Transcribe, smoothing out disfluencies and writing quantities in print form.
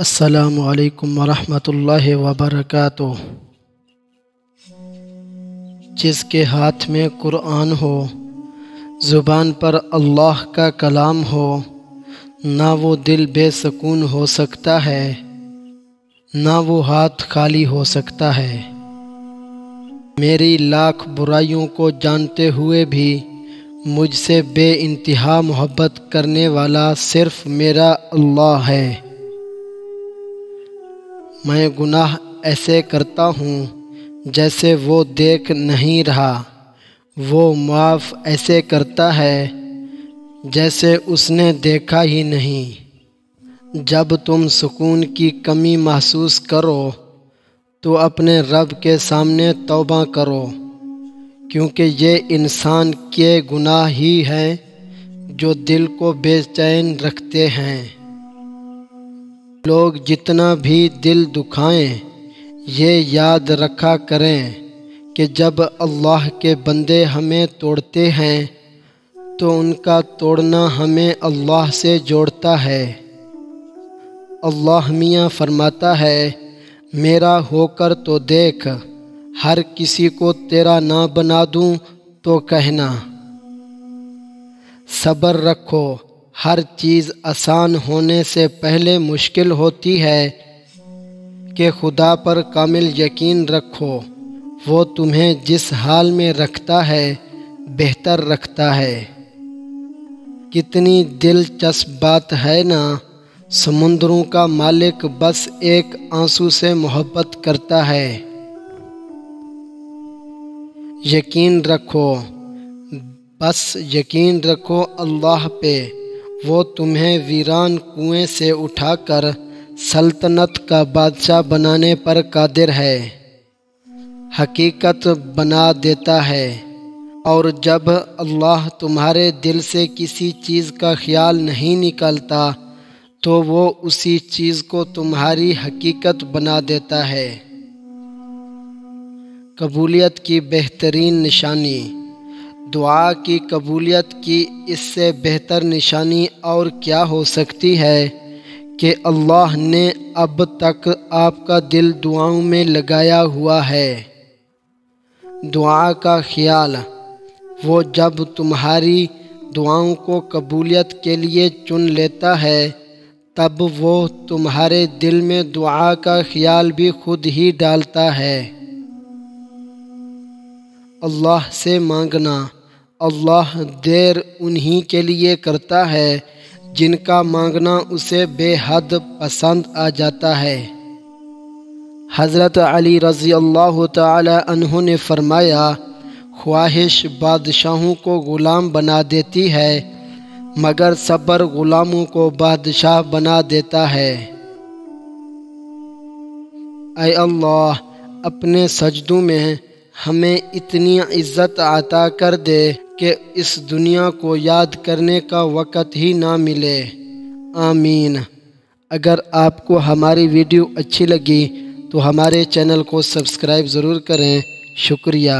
السلام علیکم ورحمۃ اللہ وبرکاتہ۔ جس کے ہاتھ میں قرآن ہو، زبان پر اللہ کا کلام ہو، نہ وہ دل بے سکون ہو سکتا ہے، نہ وہ ہاتھ خالی ہو سکتا ہے۔ میری لاکھ برائیوں کو جانتے ہوئے بھی مجھ سے بے انتہا محبت کرنے والا صرف میرا اللہ ہے۔ میں گناہ ایسے کرتا ہوں جیسے وہ دیکھ نہیں رہا، وہ معاف ایسے کرتا ہے جیسے اس نے دیکھا ہی نہیں۔ جب تم سکون کی کمی محسوس کرو تو اپنے رب کے سامنے توبہ کرو، کیونکہ یہ انسان کے گناہ ہی ہیں جو دل کو بے چین رکھتے ہیں۔ لوگ جتنا بھی دل دکھائیں، یہ یاد رکھا کریں کہ جب اللہ کے بندے ہمیں توڑتے ہیں تو ان کا توڑنا ہمیں اللہ سے جوڑتا ہے۔ اللہ میاں فرماتا ہے، میرا ہو کر تو دیکھ، ہر کسی کو تیرا نہ بنا دوں تو کہنا۔ صبر رکھو، ہر چیز آسان ہونے سے پہلے مشکل ہوتی ہے۔ کہ خدا پر کامل یقین رکھو، وہ تمہیں جس حال میں رکھتا ہے بہتر رکھتا ہے۔ کتنی دلچسپ بات ہے نا، سمندروں کا مالک بس ایک آنسو سے محبت کرتا ہے۔ یقین رکھو، بس یقین رکھو اللہ پہ، وہ تمہیں ویران کنویں سے اٹھا کر سلطنت کا بادشاہ بنانے پر قادر ہے، حقیقت بنا دیتا ہے۔ اور جب اللہ تمہارے دل سے کسی چیز کا خیال نہیں نکالتا تو وہ اسی چیز کو تمہاری حقیقت بنا دیتا ہے۔ قبولیت کی بہترین نشانی، دعا کی قبولیت کی اس سے بہتر نشانی اور کیا ہو سکتی ہے کہ اللہ نے اب تک آپ کا دل دعاؤں میں لگایا ہوا ہے۔ دعا کا خیال، وہ جب تمہاری دعاؤں کو قبولیت کے لیے چن لیتا ہے تب وہ تمہارے دل میں دعا کا خیال بھی خود ہی ڈالتا ہے۔ اللہ سے مانگنا، اللہ دیر انہی کے لیے کرتا ہے جن کا مانگنا اسے بے حد پسند آ جاتا ہے۔ حضرت علی رضی اللہ تعالی عنہ نے فرمایا، خواہش بادشاہوں کو غلام بنا دیتی ہے مگر صبر غلاموں کو بادشاہ بنا دیتا ہے۔ اے اللہ، اپنے سجدوں میں ہمیں اتنی عزت عطا کر دے کہ اس دنیا کو یاد کرنے کا وقت ہی نہ ملے، آمین۔ اگر آپ کو ہماری ویڈیو اچھی لگی تو ہمارے چینل کو سبسکرائب ضرور کریں، شکریہ۔